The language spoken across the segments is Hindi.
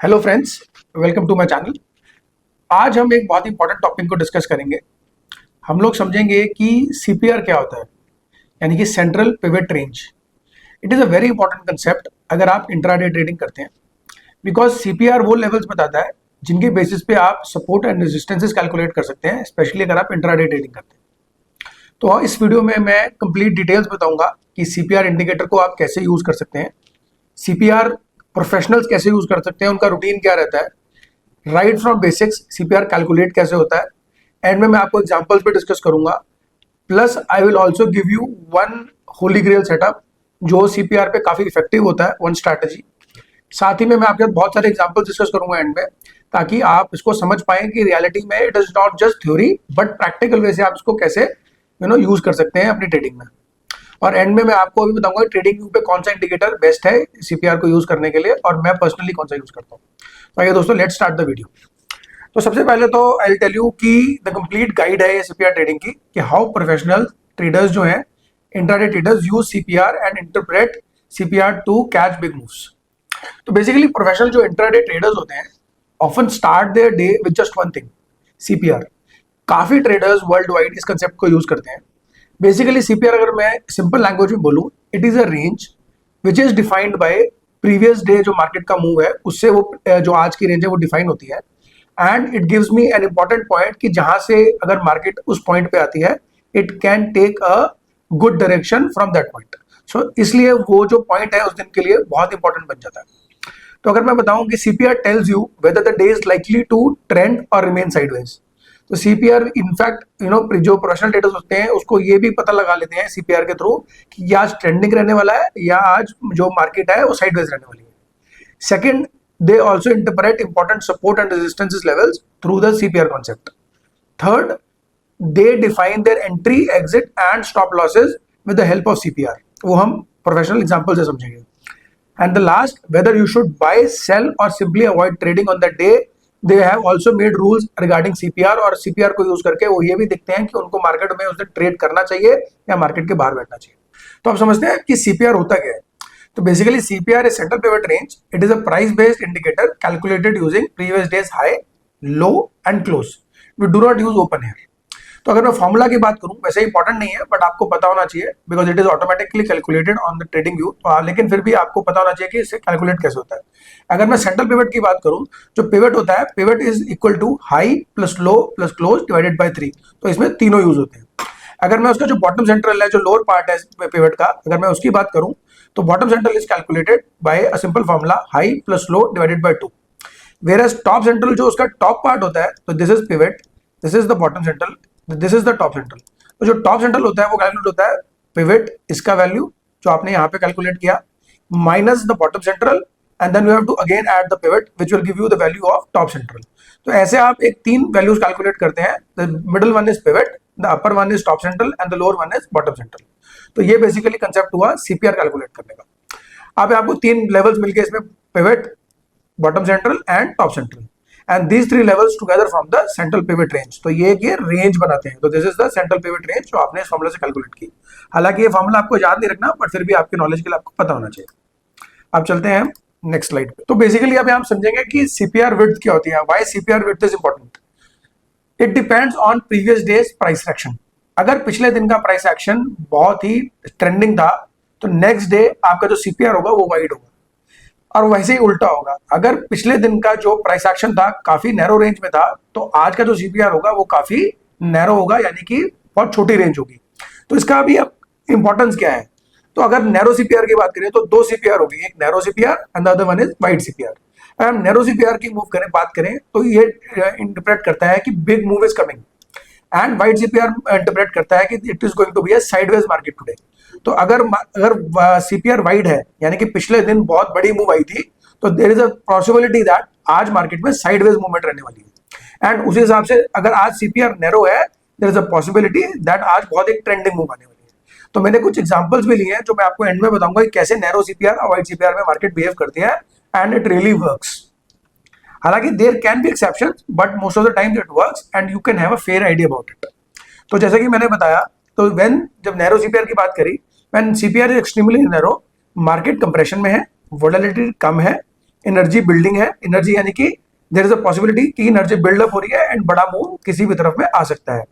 Hello friends, welcome to my channel. आज हम एक बहुत ही इंपॉर्टेंट टॉपिक को डिस्कस करेंगे। हम लोग समझेंगे कि सीपीआर क्या होता है, यानी कि central pivot range. It is a very important concept अगर आप इंट्राडे ट्रेडिंग करते हैं, बिकॉज सीपीआर वो लेवल्स बताता है जिनके बेसिस पे आप सपोर्ट एंड रेजिस्टेंसेस कैलकुलेट कर सकते हैं, स्पेशली अगर आप इंट्राडे ट्रेडिंग करते हैं। तो इस वीडियो में मैं कंप्लीट डिटेल्स बताऊंगा कि सीपीआर इंडिकेटर को आप कैसे यूज़ कर सकते हैं, सीपीआर प्रोफेशनल्स कैसे यूज़ कर सकते हैं, उनका रूटीन क्या रहता है, right from basics CPR calculate कैसे होता है। एंड में मैं आपको एग्जांपल्स पे डिस्कस करूंगा। Plus I will also give you one holy grail setup जो सीपीआर पे काफी इफेक्टिव होता है, वन स्ट्रैटेजी। साथ ही में मैं आपके साथ बहुत सारे एग्जांपल्स डिस्कस करूंगा एंड में, ताकि आप इसको समझ पाएं कि रियलिटी में it is not just theory but practical way से आप इसको कैसे यूज कर सकते हैं अपनी ट्रेडिंग में। और एंड में मैं आपको भी बताऊंगा ट्रेडिंग व्यू पे कौन सा इंडिकेटर बेस्ट है सीपीआर को यूज करने के लिए, और मैं पर्सनली कौन सा यूज करता हूँ। तो आइए दोस्तों, लेट्स स्टार्ट द वीडियो। तो सबसे पहले तो आई विल टेल यू कि द कंप्लीट गाइड है ये सीपीआर ट्रेडिंग की, कि हाउ प्रोफेशनल ट्रेडर्स जो हैं, intraday traders, use CPR and interpret CPR to catch big moves. तो बेसिकली प्रोफेशनल जो इंट्राडे ट्रेडर्स होते हैं often start their day with just one thing, CPR. काफी ट्रेडर्स वर्ल्ड वाइड इस कंसेप्ट को यूज करते हैं। बेसिकली सीपीआर अगर मैं सिंपल लैंग्वेज में बोलूं, it is a range which is defined by previous day जो मार्केट का मूव है उससे वो जो आज की रेंज है वो डिफाइन होती है। And it gives me N important point कि जहां से अगर मार्केट उस पॉइंट पे आती है it can take a good direction from that point. So इसलिए वो जो पॉइंट है उस दिन के लिए बहुत इंपॉर्टेंट बन जाता है। तो अगर मैं बताऊं कि CPR tells you whether the day is likely to trend और रिमेन साइडवेज। तो सीपीआर इनफैक्ट जो प्रोफेशनल ट्रेडर्स होते हैं उसको ये भी पता लगा लेते हैं सीपीआर के थ्रू कि ये आज ट्रेंडिंग रहने वाला है या आज जो मार्केट है वो साइडवेज रहने वाली है। Second, they also interpret important support and resistance levels through the CPR concept. Third, they define their entry, exit and stop losses with the help of CPR. वो हम प्रोफेशनल एग्जांपल से समझेंगे। And the last, whether you should buy, sell or simply avoid trading on that day, they have also made rules regarding CPR। और CPR को यूज करके वो ये भी देखते हैं कि उनको मार्केट में उस दिन ट्रेड करना चाहिए या मार्केट के बाहर बैठना चाहिए। तो आप समझते हैं कि CPR होता क्या है। तो basically CPR is central pivot range. It is a price-based indicator calculated using previous day's high, low and close. We do not use open here. तो अगर मैं फॉर्मूला की बात करूं, वैसे इंपॉर्टेंट नहीं है बट आपको पता होना चाहिए because it is automatically calculated on the trading view. लेकिन फिर भी आपको पता होना चाहिए कि इससे कैलकुलेट कैसे होता है। अगर मैं सेंट्रल पिवट की बात करूं, जो पिवट होता है, pivot is equal to high plus low plus close divided by 3। तो इसमें तीनों यूज होते हैं। अगर मैं उसका जो बॉटम सेंट्रल है, जो लोअर पार्ट है पिवट का, अगर मैं उसकी बात करूं तो bottom central is calculated by a simple formula high plus low divided by 2। Where top central जो उसका टॉप पार्ट होता है, तो this is pivot, this is the bottom central, this is the top central. तो जो टॉप सेंट्रल होता है वो कैलकुलेट होता है पिवट, इसका वैल्यू जो आपने यहाँ पे कैलकुलेट किया, minus the bottom central and then you have to again add the pivot which will give you the value of top central. तो ऐसे आप एक तीन वैल्यूज कैलकुलेट करते हैं। The middle one is pivot, the upper one is top central and the lower one is bottom central. तो ये बेसिकली कंसेप्ट हुआ सीपीआर कैलकुलेट करने का। अब आपको तीन लेवल्स मिलके इसमें pivot, bottom central and top central, and these three levels together from the central pivot range. तो ये रेंज बनाते हैं। तो this is the central pivot range जो आपने इस फॉर्मूला से कैलकुलेट की। हालांकि ये फॉर्मूला आपको याद नहीं रखना, बट फिर भी आपके नॉलेज के लिए आपको पता होना चाहिए। अब चलते हैं नेक्स्ट स्लाइड पे। तो बेसिकली अब हम समझेंगे कि सीपीआर विड्थ क्या होती है, why CPR width is important. It depends on previous days price action. अगर पिछले दिन का प्राइस एक्शन बहुत ही ट्रेंडिंग था तो नेक्स्ट डे आपका जो सीपीआर होगा वो वाइड होगा, और वैसे ही उल्टा होगा। अगर पिछले दिन का जो प्राइस एक्शन था काफी नैरो रेंज में था तो आज का जो सीपीआर होगा वो काफी नैरो होगा, यानी कि बहुत छोटी रेंज होगी। तो इसका भी अब इंपॉर्टेंस क्या है। तो अगर नैरो सीपीआर की बात करें तो दो सीपीआर होगी, एक narrow CPR and the other one is wide CPR. अगर हम नैरो सीपीआर की बात करें तो ये इंटरप्रेट करता है कि big move is coming, and wide CPR interpret करता है कि it is going to be a sideways market today. तो अगर सीपीआर वाइड है, यानी कि पिछले दिन बहुत बड़ी मूव आई थी, तो there is a possibility that आज मार्केट में साइडवेज मूवमेंट रहने वाली है। एंड उसी हिसाब से अगर आज सीपीआर नैरो है, there is a possibility that आज बहुत एक ट्रेंडिंग मूव आने वाली है। तो मैंने कुछ एग्जांपल्स भी लिए हैं जो मैं आपको एंड में बताऊंगा कि कैसे नैरो सीपीआर और वाइड सीपीआर में मार्केट बिहेव करती है, एंड इट रियली वर्क्स। हालांकि there can be exceptions but most of the time it works and you can have a fair idea about it. तो जैसा कि मैंने बताया, तो जब नैरो सीपीआर की बात करी, when CPR is extremely narrow, market compression में है, वोलेटिलिटी कम है, एनर्जी बिल्डिंग है, एनर्जी यानी कि देयर इज अ पॉसिबिलिटी कि एनर्जी बिल्डअप हो रही है एंड बड़ा मूव किसी भी तरफ में आ सकता है।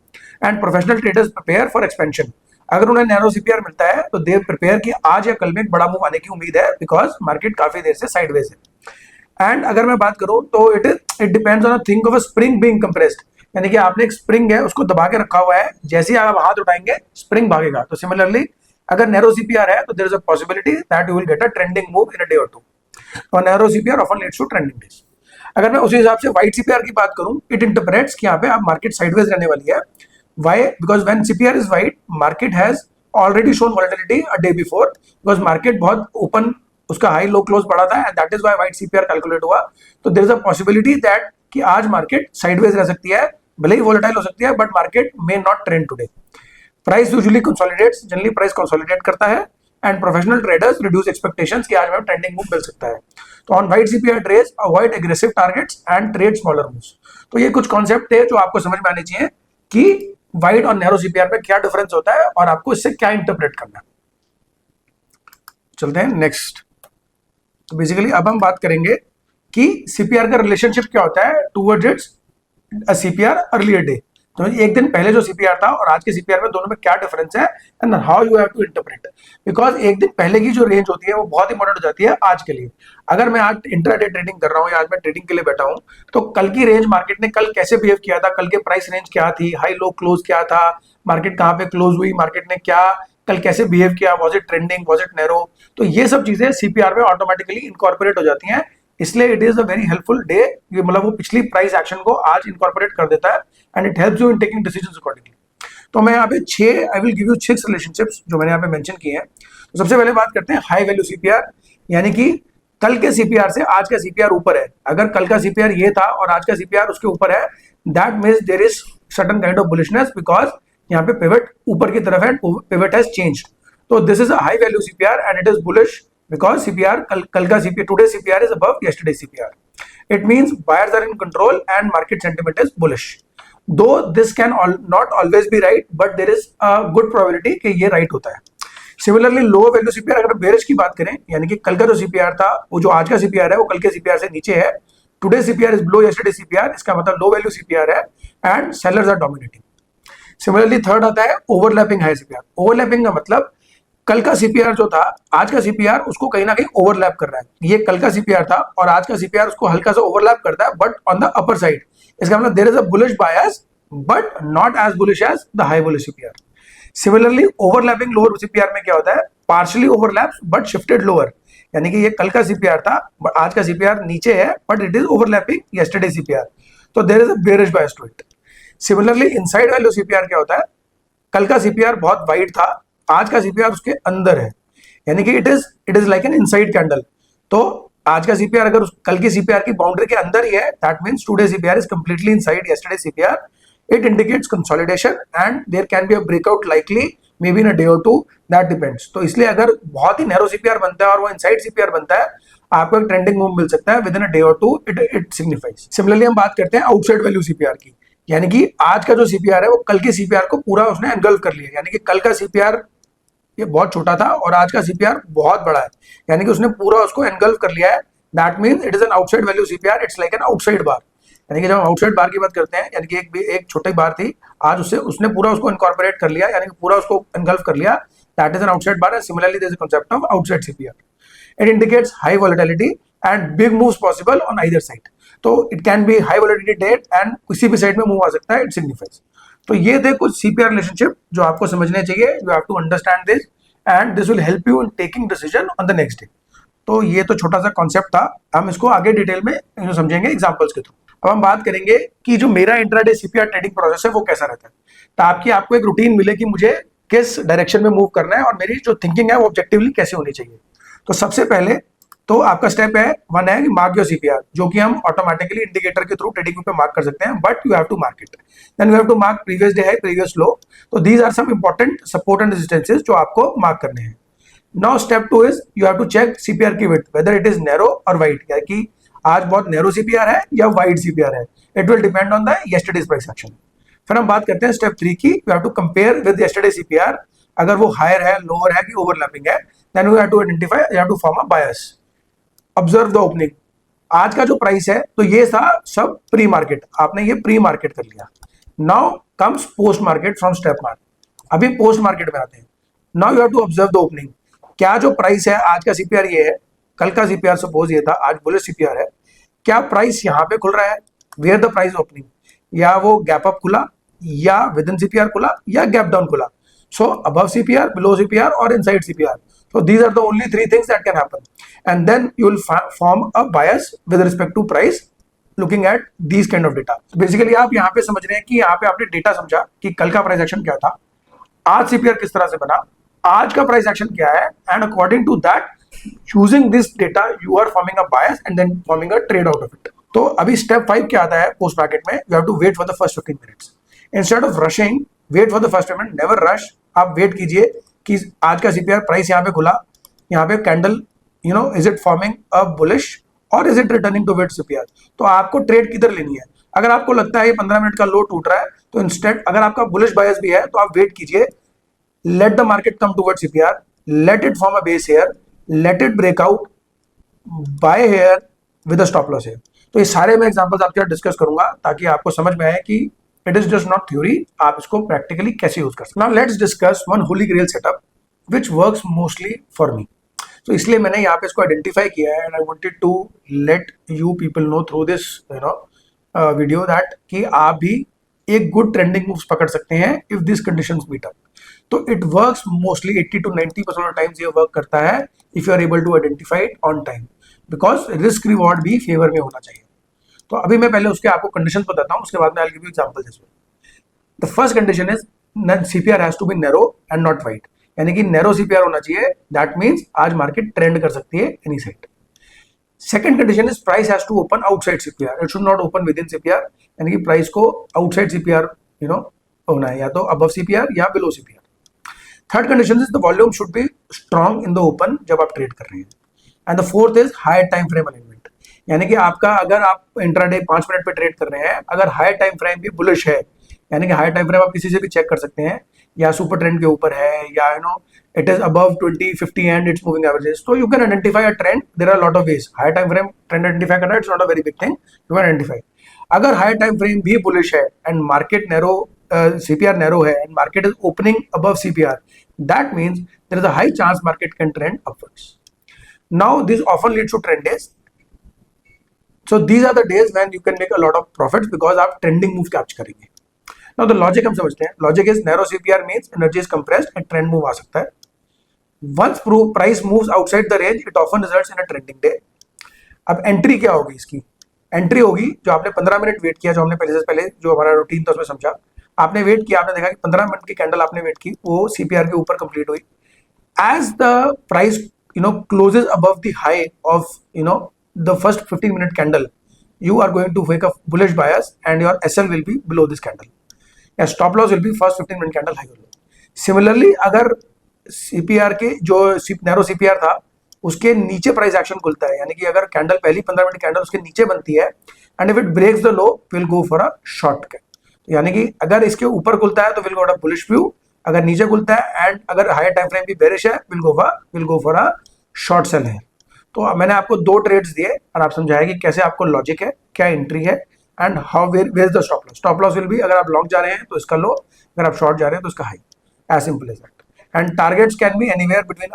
And professional traders prepare for expansion, अगर उन्हें नैरो सीपीआर मिलता है तो दे प्रिपेयर कि आज या कल में एक बड़ा मूव आने की उम्मीद है, बिकॉज मार्केट काफी देर से साइडवेज है। एंड अगर मैं बात करूं तो it depends on think of a spring being compressed, यानी कि आपने एक स्प्रिंग है उसको दबा के रखा हुआ है, जैसे ही आप हाथ उठाएंगे स्प्रिंग भागेगा। तो सिमिलरली अगर नैरो सीपीआर है तो there is a possibility that you will get a trending move in a day और टू, और narrow CPR often leads to trending days. अगर मैं उसी हिसाब से व्हाइट सीपीआर की बात करूं, इट इंटरप्रेट्स कि यहाँ पे आप मार्केट साइडवेज रहने वाली है। Why? Because when CPR is wide, market has already shown volatility a day before, because market बहुत ओपन, उसका हाई लो क्लोज पड़ा था, and that is why wide CPR calculate हुआ। तो there is a possibility that कि आज मार्केट साइडवेज रह सकती है, भले ही वोलेटाइल हो सकती है, but market may not trend today. Price usually consolidates, generally price consolidate करता है, and professional traders reduce expectations कि आज हमें ट्रेंडिंग मूव मिल सकता है। तो on wide CPR trades avoid aggressive targets and trade smaller moves. तो ये कुछ कॉन्सेप्ट है जो आपको समझ में आने चाहिए कि व्हाइट और नैरो सीपीआर में क्या डिफरेंस होता है और आपको इससे क्या इंटरप्रेट करना है। चलते हैं नेक्स्ट। तो बेसिकली अब हम बात करेंगे कि सीपीआर का रिलेशनशिप क्या होता है towards its CPR earlier day. तो एक दिन पहले जो सीपीआर था और आज के सीपीआर में दोनों में क्या डिफरेंस है, and how you have to interpret. Because एक दिन पहले की जो रेंज होती है वो बहुत इंपॉर्टेंट हो जाती है आज के लिए। अगर मैं आज इंट्राडे ट्रेडिंग कर रहा हूँ या आज मैं ट्रेडिंग के लिए बैठा हूँ, तो कल की रेंज मार्केट ने कल कैसे बिहेव किया था, कल के प्राइस रेंज क्या थी, हाई लो क्लोज क्या था, मार्केट कहाँ पे क्लोज हुई, मार्केट ने क्या कल कैसे बिहेव किया, was it trending, was it narrow. तो ये सब चीजें सीपीआर में ऑटोमेटिकली इनकॉर्पोरेट हो जाती हैं, इसलिए it is a very helpful day. ये मतलब वो पिछली प्राइस एक्शन को आज इनकॉर्पोरेट कर देता है, and it helps you in taking decisions accordingly. तो मैं यहाँ पे आई विल गिव यू 6 रिलेशनशिप्स जो मैंने यहाँ पे मेंशन किए हैं। तो सबसे पहले बात करते हैं हाई वैल्यू सीपीआर, यानी कि कल के सीपीआर से आज का सीपीआर ऊपर है। अगर कल का सीपीआर ये था और आज का सीपीआर उसके ऊपर है, that means there is certain kind of bullishness, because यहाँ पे पिवट ऊपर की तरफ है, पिवट हैज चेंज्ड। तो this is a high value CPR and it is bullish, because CPR कल का CPR today's CPR is above yesterday's CPR. It means buyers are in control and market sentiment is bullish. Though this can not always be right, but there is a good probability कि ये right होता है। Similarly, low value CPR अगर bearish की बात करें, यानी कि कल का जो CPR था वो जो आज का CPR है वो कल के CPR से नीचे है, today's CPR is below yesterday's CPR, इसका मतलब low value CPR है and sellers are dominating. Similarly, third आता है overlapping high CPR. Overlapping का मतलब कल का सीपीआर जो था आज का सीपीआर उसको कहीं ना कहीं ओवरलैप कर रहा है। ये कल का सीपीआर था और आज का सीपीआर उसको हल्का सा ओवरलैप करता है, but on the upper side. इसका मतलब there is a bullish bias but not as bullish as the high bullish CPR. Similarly overlapping lower CPR में क्या होता है, partially overlaps but shifted lower, यानी कि ये कल का सीपीआर था बट आज का सीपीआर नीचे है, but it is overlapping yesterday CPR. तो there is a bearish bias to it. Similarly inside value CPR क्या होता है, कल का सीपीआर बहुत वाइड था, आज का सीपीआर उसके अंदर है, यानी कि it is like an inside candle. तो आज का सीपीआर अगर कल की सीपीआर की बाउंड्री के अंदर ही है, that means today CPR is completely inside yesterday CPR. It indicates consolidation and there can be a breakout likely may be in a day और टू, दैट डिपेंड्स। तो इसलिए अगर बहुत ही नैरो सीपीआर बनता है और वो इनसाइड सीपीआर बनता है, आपको एक ट्रेंडिंग मूव मिल सकता है विद इन अ डे और टू, इट सिग्निफाइज। सिमिलरली हम बात करते हैं आउटसाइड वैल्यू सीपीआर की, यानी कि आज का जो सीपीआर है वो कल के सीपीआर को पूरा उसने एनगल्फ कर लिया, यानी कि कल का सीपीआर ये बहुत छोटा था और आज का सीपीआर बहुत बड़ा है, यानी कि उसने पूरा उसको एनगल्फ कर लिया है। That means it is an outside value CPR, it's like an outside bar. यानी कि जब हम आउटसाइड बार की बात करते हैं, यानी कि एक छोटी बार थी, आज उसने पूरा उसको इनकॉर्पोरेट कर लिया, यानी कि पूरा उसको एनगल्फ कर लिया, that is an outside bar. Similarly there is a concept of outside CPR. It indicates high volatility and big moves possible on either side. तो it can be high volatility date and किसी भी साइड में मूव आ सकता है, इट सिग्निफाइज। तो ये थे कुछ सीपीआर रिलेशनशिप जो आपको समझने चाहिए, you have to understand this and this will help you in taking decision on the next day. तो ये तो छोटा सा कॉन्सेप्ट था, हम इसको आगे डिटेल में समझेंगे एग्जांपल्स के थ्रू। अब हम बात करेंगे कि जो मेरा इंट्राडे सीपीआर ट्रेडिंग प्रोसेस है वो कैसा रहता है, ताकि आपको एक रूटीन मिले कि मुझे किस डायरेक्शन में मूव करना है और मेरी जो थिंकिंग है वो ऑब्जेक्टिवली कैसे होनी चाहिए। तो सबसे पहले तो आपका स्टेप है वन है मार्क योर सीपीआर, जो कि हम ऑटोमेटिकली इंडिकेटर के थ्रू ट्रेडिंग पे मार्क कर सकते हैं, but you have to mark it. Then you have to mark previous day high, previous low. तो these are some important support and resistances जो आपको मार्क करने हैं। Now step 2 is you have to check CPR की width, whether it is narrow और वाइड, या कि आज बहुत नैरो सीपीआर है या वाइड सीपीआर है, it will depend on the yesterday's price action. फिर हम बात करते हैं स्टेप 3 की, you have to compare with yesterday CPR. अगर वो हायर है, लोअर है कि ओवरलैपिंग है, then you have to identify, you have to form a bias. Observe the opening, आज का जो प्राइस है, तो ये था सब प्री मार्केट, आपने ये प्री मार्केट कर लिया। Now comes post market from step mark. अभी पोस्ट मार्केट में आते हैं। Now you have to observe the opening. क्या जो प्राइस है, आज का सीपीआर ये है, कल का सीपीआर सपोज ये था, आज बुलिश सीपीआर है। क्या प्राइस यहाँ पे खुल रहा है, वेयर द प्राइस ओपनिंग, या वो गैप अप खुला, या विद इन सीपीआर खुला, या गैप डाउन खुला? सो अबव सीपीआर, बिलो सीपीआर और inside CPR. So these are the only three things that can happen, and then you will form a bias with respect to price looking at these kind of data. So basically आप यहाँ पे समझ रहे हैं कि यहाँ पे आपने डेटा समझा कि कल का प्राइस एक्शन क्या था, आज सीपीआर किस तरह से बना, आज का प्राइस एक्शन क्या है, and according to that using this data you are forming a bias and then forming a trade out of it. तो अभी स्टेप 5 क्या आता है पोस्ट मार्केट में, you have to wait for the first 15 minutes instead of rushing. Wait for the first minute, never rush. आप वेट कीजिए कि आज का सीपीआर प्राइस यहाँ पे खुला, यहाँ पे candle, you know, is it forming a bullish और is it returning to wait CPR. तो आपको ट्रेड किधर लेनी है? अगर आपको लगता है ये 15 मिनट का लो टूट रहा है, तो इंस्टेड अगर आपका बुलिश बायस भी है तो आप वेट कीजिए, let the market come toward CPR, let it form a base here, let it break out, buy here with a stop loss here. तो ये सारे मैं एग्जांपल्स आपके साथ डिस्कस करूंगा ताकि आपको समझ में आए कि it is just not theory, आप इसको प्रैक्टिकली कैसे यूज कर सकते हैं। Now let's discuss one holy grail setup which works mostly for me. तो इसलिए मैंने यहाँ पे इसको आइडेंटिफाई किया है, and I wanted to let you people know through this video that कि आप भी एक गुड ट्रेंडिंग मूव्स पकड़ सकते हैं if this conditions meet up. तो it works mostly 80 to 90% of times ये वर्क करता है if you are able to identify it on time, because risk reward भी फेवर में होना चाहिए। तो अभी मैं पहले उसके आपको कंडीशन बताता हूँ, उसके बाद में I will give you example this way. The first condition is CPR has to be narrow and not wide, यानी कि नैरो सीपीआर होना चाहिए। दैट मींस आज मार्केट ट्रेंड कर सकती है any side. Second condition is price has to open outside CPR, it should not open within CPR, यानी कि प्राइस को आउटसाइड सीपीआर होना है, या तो अबव सीपीआर या below CPR. Third condition is the volume should be strong in the open जब आप ट्रेड कर रहे हैं। And the fourth is higher time frame alignment, यानी कि आपका अगर आप इंट्राडे 5 मिनट पे ट्रेड कर रहे हैं, अगर हायर टाइम फ्रेम भी बुलिश है, यानी कि हायर टाइम फ्रेम आप किसी से भी चेक कर सकते हैं, या सुपर ट्रेंड के ऊपर है, या it is above 20, 50 and it's moving averages, so you can identify a trend. There are a lot of ways. Higher time frame trend identify करना, it's not a very big thing, you can identify. अगर higher time frame भी bullish है and market narrow, CPR narrow है and market is opening above CPR, that means there is a high chance market can trend upwards. Now this often leads to trend days. So these are the days when you can make a lot of profits because आप trending move catch करेंगे. Now the logic हम समझते हैं. Logic is narrow CPR means energy is compressed and trend move आ सकता है. Once price moves outside the range, it often results in a trending day. अब एंट्री क्या होगी इसकी? एंट्री होगी जो आपने 15 मिनट वेट किया, जो हमने पहले जो हमारा रूटीन था उसमें समझा, आपने वेट किया, आपने देखा कि 15 मिनट की कैंडल आपने वेट की, वो सीपीआर के ऊपर कंप्लीट हुई। As the price closes above the high of the first 15 minute candle, you are going to wake up bullish bias and your SL will be below this candle. या stop loss will be first 15 minute candle high or low. Similarly, अगर CPR के जो नैरो CPR था उसके नीचे प्राइस एक्शन खुलता है, यानी कि अगर कैंडल पहली 15 मिनट कैंडल उसके नीचे बनती है and if it breaks the low will go for a short cap, यानी कि अगर इसके ऊपर खुलता है तो will go for a bullish view, अगर नीचे खुलता है एंड अगर हायर टाइम फ्रेम भी बेरिश है will go for a short sell है। तो मैंने आपको 2 ट्रेड्स दिए और आप समझाया कि कैसे आपको लॉजिक है, क्या एंट्री है and how where is the stop loss. Stop loss will be अगर आप लॉन्ग जा रहे हैं तो इसका लो, अगर आप शॉर्ट जा रहे हैं तो इसका high, as simple as that. And targets can be anywhere between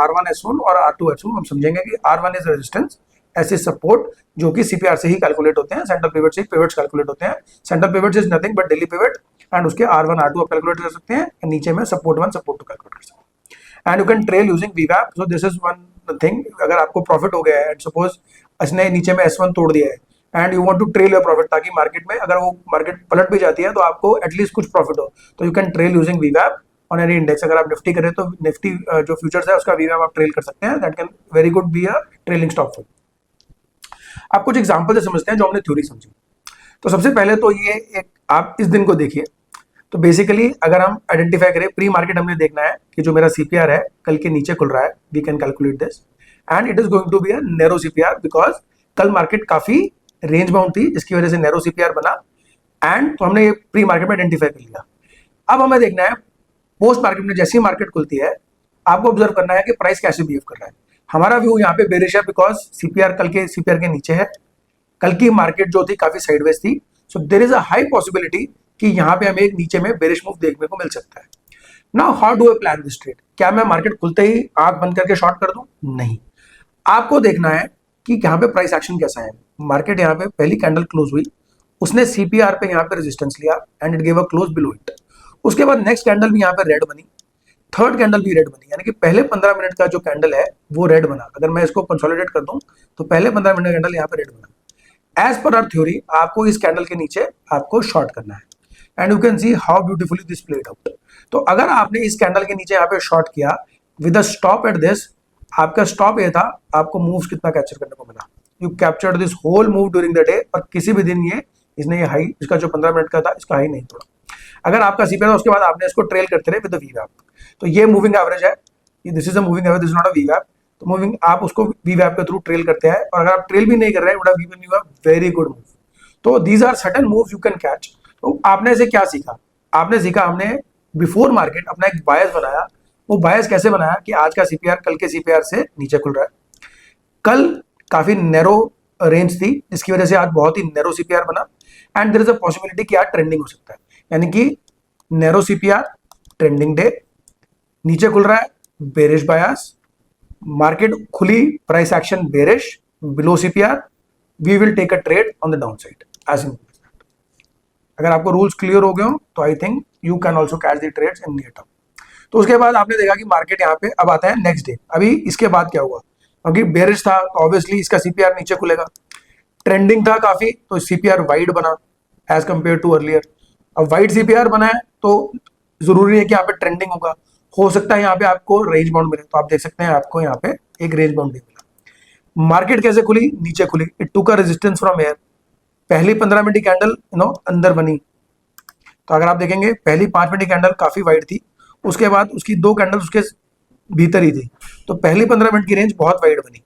R1 S1 और R2 S2। हम समझेंगे कि R1 is resistance, S is support, जो कि सीपीआर से ही कैलकुलेट होते हैं, सेंट्रल पिवट से ही पिवट्स कैलकुलेट होते हैं। Central pivot is nothing but daily pivot and उसके R1 R2 आप कैलकुलेट कर सकते हैं, नीचे में सपोर्ट 1 सपोर्ट 2 कैलकुलेट कर सकते हैं। And you can trail using VWAP, so this is one thing. अगर आपको प्रॉफिट हो गया है एंड सपोज इसने नीचे में S1 तोड़ दिया है and you want to trail your profit, ताकि मार्केट में अगर वो मार्केट पलट भी जाती है तो आपको एटलीस्ट कुछ प्रॉफिट हो, तो you can trail using VWAP on any index. अगर आप निफ्टी करें तो निफ्टी जो फ्यूचर्स है उसका VWAP आप ट्रेल कर सकते हैं, that can very good be a trailing stock for. आप कुछ एग्जांपल से समझते हैं जो हमने थ्योरी समझी। तो सबसे पहले तो ये एक आप इस दिन को देखिए। तो बेसिकली अगर हम आइडेंटिफाई करें, प्री मार्केट हमने देखना है कि जो मेरा सीपीआर है कल के नीचे खुल रहा है, we can calculate this and it is going to be a narrow CPR because कल मार्केट काफी रेंज बाउंड थी जिसकी वजह से नैरो सीपीआर बना एंड तो हमने ये प्री मार्केट में आइडेंटिफाई कर लिया। अब हमें देखना है पोस्ट मार्केट में, जैसी मार्केट खुलती है आपको ऑब्जर्व करना है कि प्राइस कैसे बिहेव कर रहा है। हमारा व्यू यहाँ पे बेरिश है बिकॉज सीपीआर कल के सीपीआर के नीचे है। कल की मार्केट जो थी काफी साइडवेज थी, so there is a high possibility कि यहाँ पे हमें एक नीचे में बेरिश मूव देखने को मिल सकता है। Now how do I plan this trade? क्या मैं मार्केट खुलते ही आंख बंद करके शॉर्ट कर दूं? नहीं, आपको देखना है कि यहाँ पे प्राइस एक्शन कैसा है। मार्केट यहाँ पे पहली कैंडल क्लोज हुई, उसने सीपीआर पे यहाँ पे रेजिस्टेंस लिया and it gave a close below it. उसके बाद नेक्स्ट कैंडल भी यहाँ पे रेड बनी, थर्ड कैंडल भी रेड बनी, यानी कि पहले 15 मिनट का जो कैंडल है वो रेड बना। अगर मैं इसको कंसोलिडेट कर दूं तो पहले 15 मिनट का कैंडल यहाँ पे रेड बना। एज पर आवर थ्योरी आपको इस कैंडल के नीचे आपको शॉर्ट करना है and you can see how beautifully this played out. तो अगर आपने इस कैंडल के नीचे यहाँ पे शॉर्ट किया with a stop at this, आपका स्टॉप ये था, आपको मूव्स कितना कैप्चर करने को मिला? You captured this whole move during the day, और किसी भी दिन इसने ये हाई, इसका जो 15 मिनट का था इसका हाई नहीं तोड़ा। अगर आपका सीपीआर था उसके बाद आपने इसको ट्रेल करते रहे विद द वीवैप, तो ये मूविंग एवरेज है, this is a moving average, this is not a वीवैप। तो मूविंग आप उसको वीवैप के थ्रू ट्रेल करते हैं, और अगर आप ट्रेल भी नहीं कर रहे हैं वेरी गुड मूव। तो these are certain moves you can catch. तो आपने इसे क्या सीखा? आपने सीखा, हमने बिफोर मार्केट अपना एक बायस बनाया। वो बायस कैसे बनाया कि आज का सीपीआर कल के सीपीआर से नीचे खुल रहा है। कल काफी नैरो रेंज थी जिसकी वजह से आज बहुत ही नैरो सीपीआर बना, and there is a possibility कि आज ट्रेंडिंग हो सकता है, यानी कि नैरो सीपीआर ट्रेंडिंग डे, नीचे खुल रहा है बेरिश बायस, मार्केट खुली price action bearish below CPR, we will take a trade on the down side as simple. अगर आपको रूल्स क्लियर हो गए हो तो I think you can also catch the trades in near term. तो उसके बाद आपने देखा कि मार्केट यहाँ पे अब आता है नेक्स्ट डे। अभी इसके बाद क्या हुआ, क्योंकि बेरिश था तो ऑब्वियसली इसका सीपीआर नीचे खुलेगा, ट्रेंडिंग था काफी तो सीपीआर वाइड बना एज कंपेयर टू अर्लियर। अब वाइड सीपीआर बना है तो जरूरी है कि यहाँ पे ट्रेंडिंग होगा, हो सकता है यहाँ पे आपको रेंज बाउंड मिले। तो आप देख सकते हैं आपको यहाँ पे एक रेंज बाउंड मिला। मार्केट कैसे खुली? नीचे खुली, it took a resistance from air. पहली 15 मिनट की कैंडल अंदर बनी, तो अगर आप देखेंगे पहली 5 मिनट की कैंडल काफी वाइड थी, उसके बाद उसकी 2 कैंडल उसके भीतर ही थी, तो पहली 15 मिनट की रेंज बहुत वाइड बनी।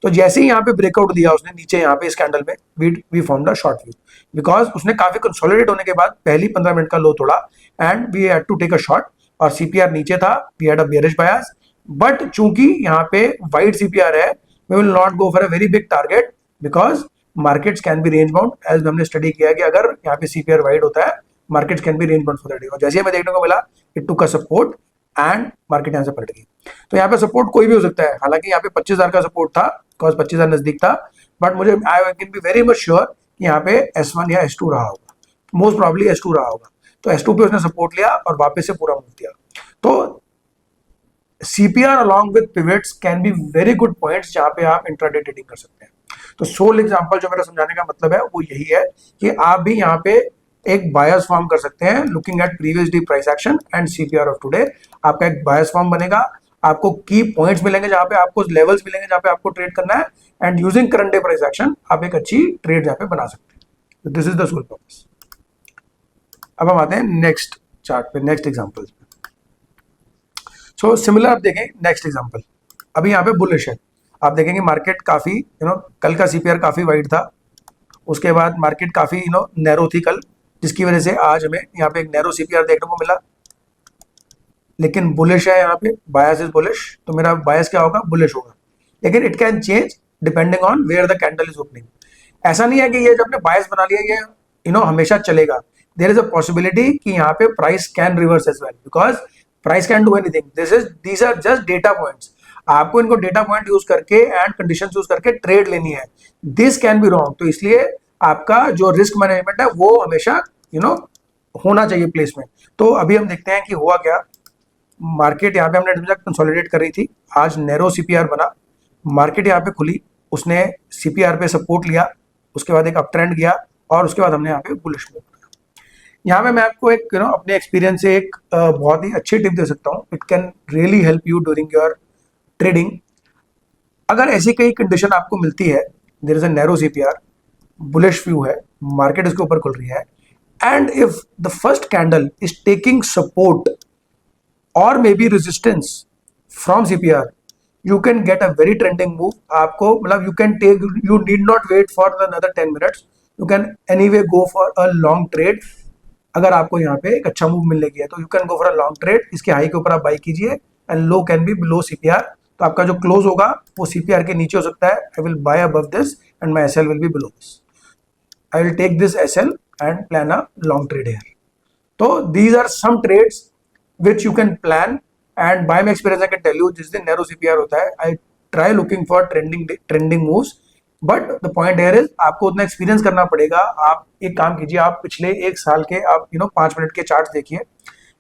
तो जैसे ही यहाँ पे ब्रेकआउट दिया उसने नीचे यहाँ पे इस कैंडल में, we found a short view because उसने काफी कंसोलिडेट होने के बाद पहली 15 मिनट का लो तोड़ा and we had to take a short, और सीपीआर नीचे था, we had a bearish bias. But चूंकि यहाँ पे वाइड सीपीआर है, we will not go for a very big target because markets can be range bound. As हमने स्टडी किया है कि अगर यहाँ पे सीपीआर वाइड होता है markets can be range bound for the day, और जैसे हमें देखने को मिला it took a support and market यहाँ से पलट गई। तो यहाँ पे सपोर्ट कोई भी हो सकता है, हालांकि यहाँ पे 25,000 का सपोर्ट था बिकॉज 25,000 नजदीक था, बट मुझे I can be very much sure कि यहाँ पे S1 या S2 रहा होगा, मोस्ट प्रॉब्ली S2 रहा होगा। तो S2 पे उसने सपोर्ट लिया और वापस से पूरा मूव दिया। तो CPR along with pivots can be very good points जहां पे आप इंट्राडे ट्रेडिंग कर सकते हैं। तो सोल एग्जांपल जो मेरा समझाने का मतलब है वो यही है कि आप भी यहाँ पे एक बायस फॉर्म कर सकते हैं looking at previous day price action and CPR of today. आपका एक बायस फॉर्म बनेगा, आपको की पॉइंट्स मिलेंगे जहां पे आपको लेवल्स मिलेंगे जहां पे आपको ट्रेड करना है, एंड using current day price action आप एक अच्छी ट्रेड यहाँ पे बना सकते हैं। This is the sole purpose. अब हम आते हैं नेक्स्ट चार्ट पे, नेक्स्ट एग्जांपल। सो सिमिलर आप देखें नेक्स्ट एग्जांपल, अभी यहाँ पे बुलिश है। आप देखेंगे मार्केट काफी कल का सीपीआर काफी वाइड था, उसके बाद मार्केट काफी नैरो थी कल, जिसकी वजह से आज हमें यहाँ पे एक नैरो सीपीआर देखने को मिला, लेकिन बुलिश है यहाँ पे, बायस इज बुलिश, तो मेरा बायस क्या होगा? बुलिश होगा। लेकिन it can change depending on where the candle is opening. ऐसा नहीं है कि ये जब आपने बायस बना लिया ये हमेशा चलेगा। देयर इज अ पॉसिबिलिटी कि यहाँ पे price can reverse as well because price can do anything. These are just data points. आपको इनको डेटा पॉइंट यूज करके एंड कंडीशन यूज करके ट्रेड लेनी है। दिस कैन बी रॉन्ग, तो इसलिए आपका जो रिस्क मैनेजमेंट है वो हमेशा होना चाहिए प्लेस में। तो अभी हम देखते हैं कि हुआ क्या। मार्केट यहाँ पे हमने कंसोलिडेट कर रही थी, आज नैरो सीपीआर बना, मार्केट यहाँ पे खुली, उसने सीपीआर पे सपोर्ट लिया, उसके बाद एक अप ट्रेंड गया और उसके बाद हमने यहाँ पे बुलिश मूव किया। यहाँ पे मैं आपको एक अपने एक्सपीरियंस से एक बहुत ही अच्छी टिप दे सकता हूँ। It can really help you during your trading. अगर ऐसी कई कंडीशन आपको मिलती है, there is a narrow CPR, bullish view है, मार्केट इसके ऊपर खुल रही है, and if the first candle is taking support और maybe resistance from CPR, you can get a very trending move. आपको मतलब you need not wait for another 10 minutes, you can anyway go for a long trade. अगर आपको यहाँ पे एक अच्छा मूव मिलने की है तो you can go for a long trade. इसके हाई के ऊपर आप बाई कीजिए and low can be below CPR, तो आपका जो क्लोज होगा वो सीपीआर के नीचे हो सकता है. I will buy above this and my SL will be below this. I will take this SL and plan a long trade here. तो these are some trades which you can plan, and by my experience I can tell you जिस दिन narrow CPR होता है I try looking for trending moves, but the point here is आपको उतना एक्सपीरियंस करना पड़ेगा. आप एक काम कीजिए, आप पिछले एक साल के आप 5 मिनट के चार्ट देखिए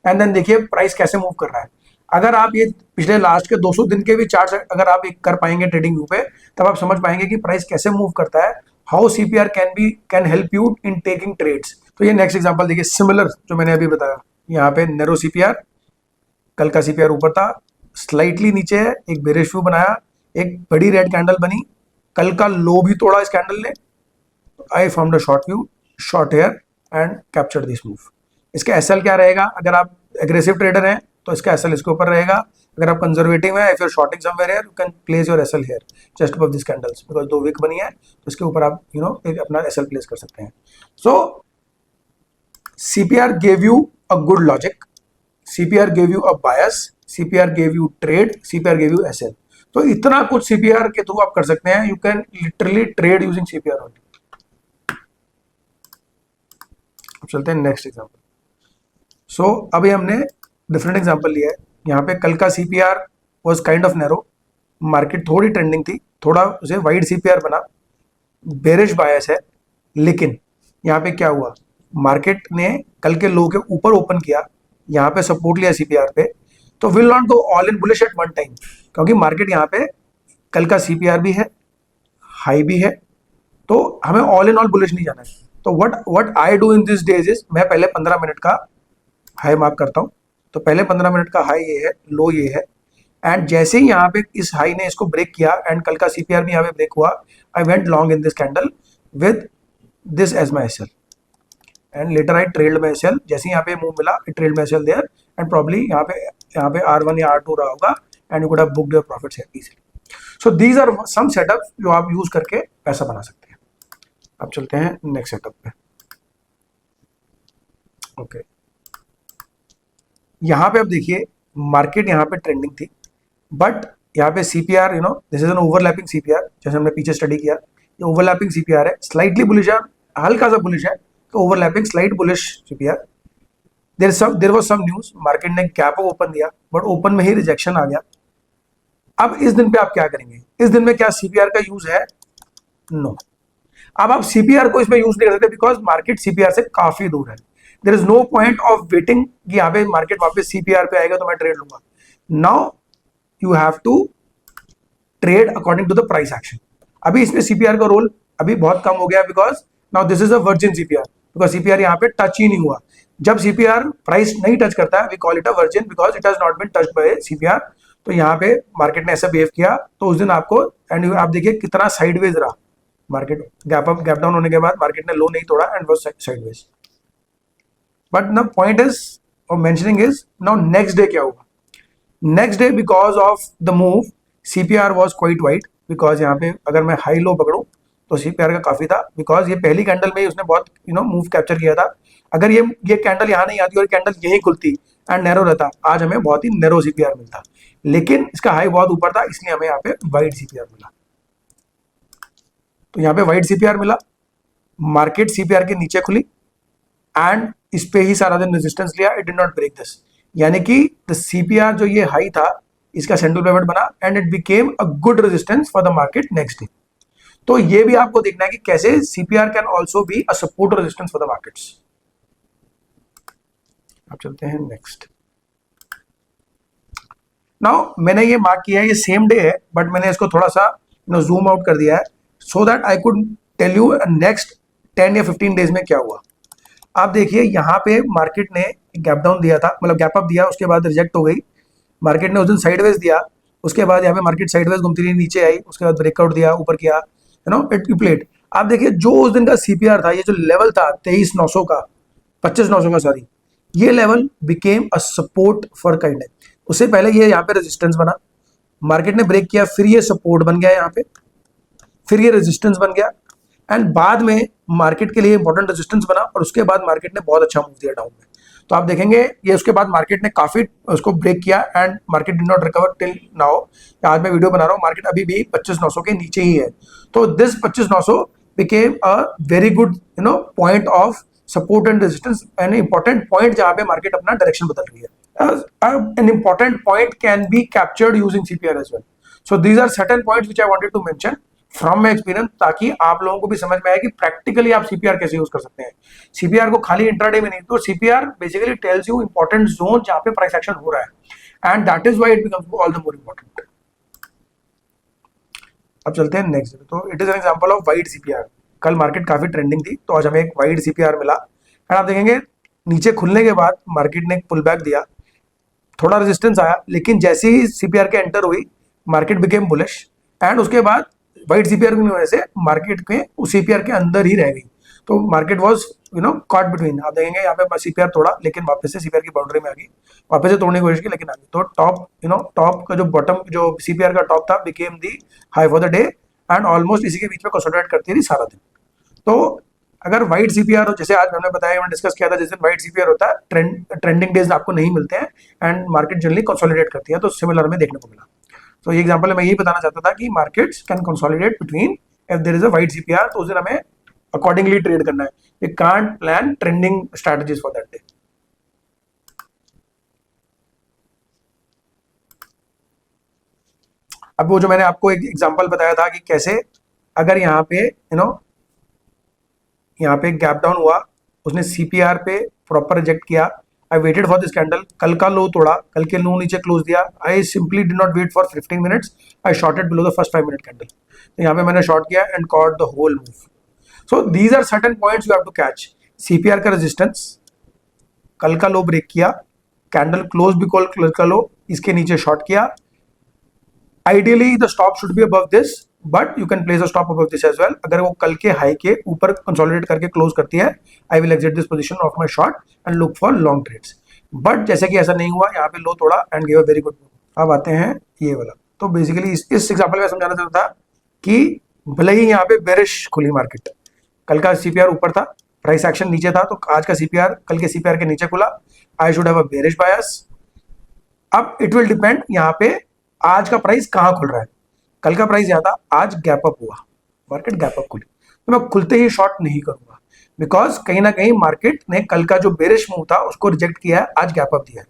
एंड देन देखिए प्राइस कैसे मूव कर रहा है. अगर आप ये पिछले लास्ट के 200 दिन के भी चार्ट अगर आप एक कर पाएंगे ट्रेडिंग व्यू पे, तब आप समझ पाएंगे कि प्राइस कैसे मूव करता है, how CPR can help you in taking trades. तो ये नेक्स्ट एग्जांपल देखिए, सिमिलर जो मैंने अभी बताया. यहाँ पे नैरो सीपीआर, कल का सीपीआर ऊपर था, स्लाइटली नीचे है, एक बेरिश व्यू बनाया, एक बड़ी रेड कैंडल बनी, कल का लो भी तोड़ा इस कैंडल ने. I found a short view, short here and captured this move. इसका एसएल क्या रहेगा? अगर आप एग्रेसिव ट्रेडर हैं तो इसका एसएल इसके ऊपर रहेगा. अगर आप कंजर्वेटिव हैं, if you are shorting somewhere here, you can place your SL here just above this candles, because 2 week बनी है तो इसके ऊपर आप एक अपना एसएल प्लेस कर सकते हैं. सो CPR gave you a good logic, CPR gave you a bias, CPR gave you trade, CPR gave you SL. तो इतना कुछ CPR के थ्रू आप कर सकते हैं. You can literally trade using CPR only. अब चलते हैं नेक्स्ट एग्जांपल. सो अभी हमने डिफरेंट एग्जांपल लिया है. यहाँ पे कल का CPR was kind of narrow, market थोड़ी ट्रेंडिंग थी, थोड़ा उसे वाइड CPR बना, बेरिश बायस है. लेकिन यहाँ पे क्या हुआ, मार्केट ने कल के लो के ऊपर ओपन किया, यहाँ पे सपोर्ट लिया सीपीआर पे, तो will not go all in bullish at one time, क्योंकि मार्केट यहाँ पे कल का सीपीआर भी है, हाई भी है, तो हमें ऑल इन ऑल बुलिश नहीं जाना है. तो what I do in this days is, मैं पहले 15 मिनट का हाई मार्क करता हूँ. तो पहले 15 मिनट का हाई ये है, लो ये है, एंड जैसे ही यहाँ पे इस हाई ने इसको ब्रेक किया एंड कल का सीपीआर भी यहाँ पे ब्रेक हुआ, I went long in this candle with this as my SL and later I trailed my SL. जैसे यहाँ पे मूव मिला, I trailed my SL there and probably यहाँ पे R1 या R2 रहा होगा and you could have booked your profits easily. So these are some setups जो आप यूज करके पैसा बना सकते हैं. अब चलते हैं नेक्स्ट सेटअप पे. ओके, यहाँ पे अब देखिए मार्केट यहाँ पे ट्रेंडिंग थी, बट यहाँ पे CPR this is an overlapping CPR. जैसे हमने पीछे स्टडी किया, ये ओवरलैपिंग सीपीआर है, स्लाइटली बुलिश है, हल्का सा बुलिश है, तो overlapping slight bullish CPR. There was some news, market ने गैप अप ओपन दिया, बट ओपन में ही रिजेक्शन आ गया. अब इस दिन पे आप क्या करेंगे? इस दिन में क्या सीपीआर का यूज है? नो. अब आप सीपीआर को इसमें यूज नहीं कर सकते, बिकॉज मार्केट सीपीआर से काफी दूर है. There is no point of waiting कि यहाँ पे मार्केट वापस सीपीआर पे आएगा तो मैं ट्रेड लूंगा. Now you have to trade according to the price action. अभी इसमें सीपीआर का रोल अभी बहुत कम हो गया, because now this is a virgin CPR, because CPR यहाँ पे टच ही नहीं हुआ. जब सीपीआर प्राइस नहीं टच करता है, we call it a virgin because it has not been touched by CPR. तो यहाँ पे मार्केट ने ऐसा बिहेव किया, तो उस दिन आपको एंड आप देखिए कितना साइडवेज रहा market. Gap up gap down होने के बाद मार्केट ने लो नहीं तोड़ा and was sideways. But the point is of mentioning is now next day क्या होगा. Next day because of the move CPR was quite wide, because यहाँ पे अगर मैं हाई लो पकड़ूं तो सीपीआर का काफी था, बिकॉज ये पहली कैंडल में ही उसने बहुत मूव कैप्चर किया था. अगर ये कैंडल यहाँ नहीं आती और कैंडल यहीं खुलती एंड नैरो रहता, आज हमें बहुत ही नैरो सीपीआर मिलता. लेकिन इसका हाई बहुत ऊपर था, इसलिए हमें यहाँ पे वाइड सीपीआर मिला. तो यहाँ पे वाइड सीपीआर मिला, मार्केट सीपीआर के नीचे खुली एंड इस पे ही सारा दिन रेजिस्टेंस लिया, it did not break this. यानी कि द सीपीआर जो ये हाई था, इसका सेंट्रल पिवट बना and it became a good resistance for the market next day. तो ये भी आपको देखना है कि कैसे CPR can also be a support resistance for the markets. अब चलते हैं नेक्स्ट. नाउ मैंने ये मार्क किया है, ये सेम डे है, बट मैंने इसको थोड़ा सा जूम आउट कर दिया है so that I could tell you next 10 या 15 डेज में क्या हुआ. आप देखिए यहाँ पे मार्केट ने गैप डाउन दिया था, मतलब गैप अप दिया, उसके बाद रिजेक्ट हो गई. मार्केट ने उस दिन साइडवेज दिया, उसके बाद यहाँ पे मार्केट साइडवेज घूमती रही, नीचे आई, उसके बाद ब्रेकआउट दिया, ऊपर किया, इट प्लेड. आप देखिए जो उस दिन का सीपीआर था, ये जो लेवल था 23,900 का, 25,900 का सॉरी, ये level became a support for kind. उससे पहले ये यहाँ पे रेजिस्टेंस बना, मार्केट ने ब्रेक किया, फिर ये सपोर्ट बन गया यहाँ पे, फिर ये रेजिस्टेंस बन गया एंड बाद में मार्केट के लिए इंपॉर्टेंट रेजिस्टेंस बना और उसके बाद मार्केट ने बहुत अच्छा मूव दिया डाउन में. तो आप देखेंगे ये उसके बाद मार्केट ने काफी उसको ब्रेक किया and market did not recover till now. आज मैं वीडियो बना रहा हूँ, मार्केट अभी भी 25,900 के नीचे ही है। तो this 25,900 became a very good point of support and resistance, an important point जहां पे मार्केट अपना डायरेक्शन बदल रही है। An important point can be captured using CPR as well. So these are certain points which I wanted to mention from my experience, ताकि आप लोगों को भी समझ में आए कि प्रैक्टिकली आप सीपीआर कैसे यूज कर सकते हैं। सीपीआर को खाली इंट्राडे में नहीं, तो CPR basically tells you important zone जहां पे प्राइस एक्शन हो रहा है, and that is why it becomes all the more important. अब चलते हैं नेक्स्ट। तो it is an example of wide CPR. कल मार्केट काफी ट्रेंडिंग थी, तो आज हमें एक वाइड सीपीआर मिला एंड आप देखेंगे नीचे खुलने के बाद मार्केट ने एक पुल बैक दिया, थोड़ा रेजिस्टेंस आया, लेकिन जैसे ही सीपीआर के एंटर हुई मार्केट बिकेम बुलिश एंड उसके बाद वाइड सीपीआर की वजह से मार्केट के उस सीपीआर के अंदर ही रह गई। तो मार्केट वाज कॉट बिटवीन। आप देखेंगे यहाँ पे सीपीआर तोड़ा, लेकिन वापस से सीपीआर की बाउंड्री में आ गई, वापस से तोड़ने की कोशिश की, लेकिन आ गई। तो टॉप का जो बॉटम, जो सीपीआर का टॉप था, became the high for the day and almost इसी के बीच में कंसोलिडेट करती रही सारा दिन। तो अगर वाइड सीपीआर हो, जैसे आज हमने बताया, मैंने डिस्कस किया था, जिस दिन वाइड सीपीआर होता है ट्रेंडिंग डेज आपको नहीं मिलते हैं एंड मार्केट जनरली कंसोलिडेट करती है, तो सिमिलर में देखने को मिला। तो ये एग्जांपल में यही बताना चाहता था कि markets can consolidate between if there is a wide CPR, तो उस दिन हमें अकॉर्डिंगली ट्रेड करना है। We can't plan trending strategies for that day. अब वो जो मैंने आपको एक एग्जांपल बताया था कि कैसे अगर यहाँ पे यहाँ पे गैप डाउन हुआ, उसने सीपीआर पे प्रॉपर रिजेक्ट किया, I waited for this candle, कल का लो तोड़ा, कल के लो नीचे क्लोज दिया, I simply did not wait for 15 minutes, I shorted below the first 5 minute candle. तो यहाँ पे मैंने शॉर्ट किया and caught the whole move. So these are certain points you have to catch. CPR का रेजिस्टेंस, कल का लो ब्रेक किया, कैंडल क्लोज भी कल का लो, इसके नीचे शॉर्ट किया। Ideally the stop should be above this, but you can place a stop above this as well. अगर वो कल के हाई के ऊपर कंसोलिडेट करके क्लोज करती है, I will exit this position of my short and look for long trades. But जैसे कि ऐसा नहीं हुआ, यहाँ पे लो तोड़ा and give a very good. अब आते हैं ये वाला। तो बेसिकली इस एग्जांपल में समझाना चाहता था कि भले ही यहाँ पे बेरिश खुली मार्केट, कल का सीपीआर ऊपर था, प्राइस एक्शन नीचे था, तो आज का सीपीआर कल के सीपीआर के नीचे खुला, I should have a bearish bias. अब इट विल डिपेंड यहाँ पे आज का प्राइस कहाँ खुल रहा है। कल का प्राइस ज्यादा, आज गैप अप हुआ, मार्केट गैप अप खुली, तो मैं खुलते ही शॉर्ट नहीं करूंगा, बिकॉज कहीं ना कहीं मार्केट ने कल का जो बेरिश मूव था उसको रिजेक्ट किया है, आज गैप अप दिया है।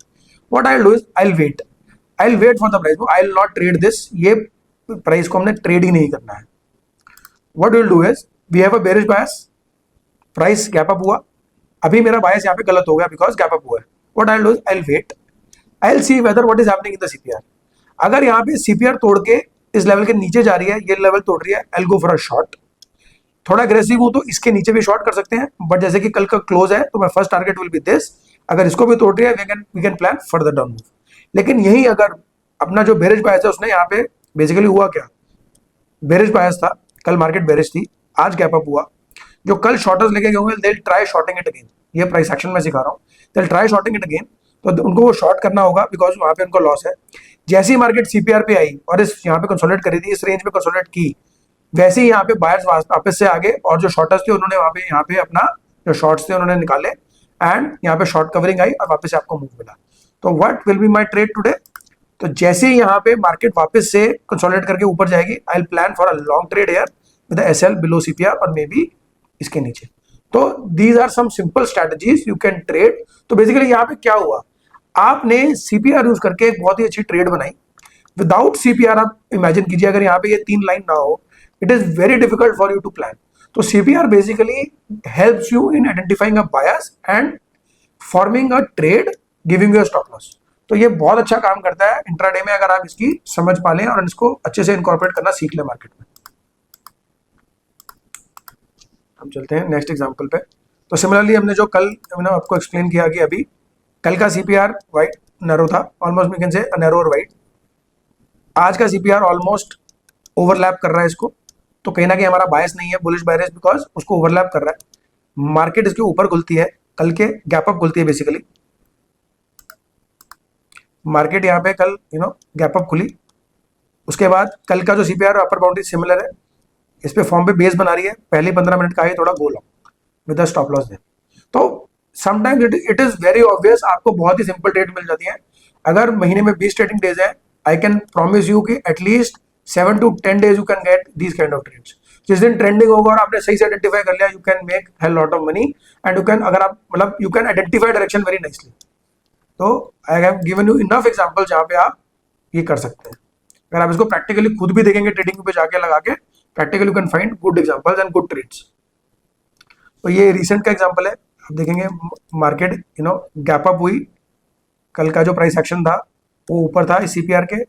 What I will do is I will wait for the price, I will not trade this. ये प्राइस को हमने ट्रेड ही नहीं करना है। What will do is we have a bearish bias, price gap up हुआ, अभी मेरा बायस यहाँ पे गलत हो गया बिकॉज गैप अप हुआ है। What I will do is I will wait, I will see whether what is happening in the CPR. अगर यहाँ पे सीपीआर तोड़ के इस लेवल के नीचे जा रही है, ये लेवल तोड़ रही है, I will go for a short. थोड़ा अग्रेसिव हूं तो इसके नीचे भी शॉर्ट कर सकते हैं, बट जैसे कि कल का क्लोज है तो मैं first target will be this. अगर इसको भी तोड़ रही है, we can plan further down move. लेकिन यही अगर अपना जो बेरिश बायस है, उसने यहाँ पे बेसिकली हुआ क्या, बेरिश बायस था, कल मार्केट बेरिश थी, आज गैप अप हुआ। जो कल शॉर्टर्स लेके गए होंगे, they will try shorting it again. ये प्राइस एक्शन में सिखा रहा हूँ, they will try shorting it again. तो उनको वो शॉर्ट करना होगा बिकॉज वहां पे उनको लॉस है। जैसे ही मार्केट सीपीआर पे आई और इस यहाँ पे कंसोलिडेट करी थी, इस रेंज में कंसोलिडेट की, वैसे ही यहाँ पे बायर्स वापस से आगे और जो शॉर्टर्स थे उन्होंने यहाँ पे अपना जो शॉर्ट्स थे उन्होंने निकाले एंड यहाँ पे शॉर्ट कवरिंग आई और वापस से आपको मूव मिला। तो what will be my trade today, तो जैसे ही यहाँ पे मार्केट वापस से कंसोलिडेट करके ऊपर जाएगी, I will plan for a long trade here with the SL below CPR और मे बी इसके नीचे। तो these are some simple strategies you can trade. तो बेसिकली यहाँ पे क्या हुआ, आपने सीपीआर यूज करके एक बहुत ही अच्छी ट्रेड बनाई। विदाउट सीपीआर आप इमेजिन कीजिए, अगर यहाँ पे ये 3 लाइन ना हो, it is very difficult for you to plan. तो CPR basically helps you in identifying a bias and forming a trade, giving you a stop loss. तो ये बहुत अच्छा काम करता है इंट्राडे में, अगर आप इसकी समझ पा लें और इसको अच्छे से इनकॉर्पोरेट करना सीख लें मार्केट में। हम चलते हैं नेक्स्ट एग्जांपल पे। तो सिमिलरली हमने जो कल आपको एक्सप्लेन किया कि अभी कल का सीपीआर वाइट नैरो था, almost we can say narrow और वाइट। आज का सीपीआर ऑलमोस्ट ओवरलैप कर रहा है इसको, तो कहीं ना कहीं हमारा बायस नहीं है बुलिश बायस, बिकॉज उसको ओवरलैप कर रहा है। मार्केट इसके ऊपर खुलती है, कल के गैप अप खुलती है बेसिकली। मार्केट यहाँ पे कल गैप अप खुली, उसके बाद कल का जो सीपीआर अपर बाउंड्री सिमिलर है, इस पे फॉर्म पे बेस बना रही है, पहले 15 मिनट का है थोड़ा गोल विद स्टॉप लॉस दे। तो sometimes it is very obvious, आपको बहुत ही सिंपल ट्रेड मिल जाती है। अगर महीने में 20 ट्रेडिंग डेज है, आई कैन प्रॉमिस यू कि at least 7 to 10 days you can get these kind of trades. जिस दिन ट्रेंडिंग होगा और आपने सही से आइडेंटिफाई कर लिया, you can make hell lot of money and you can, अगर आप मतलब you can identify direction very nicely. तो I have given you enough example जहां पे आप ये कर सकते हैं। अगर आप इसको प्रैक्टिकली खुद भी देखेंगे ट्रेडिंग पे जाके लगा के, practically you can find good examples and good trades. तो ये रिसेंट का एग्जांपल है, आप देखेंगे मार्केट गैप अप हुई, कल का जो प्राइस एक्शन था वो ऊपर था इस सीपीआर के,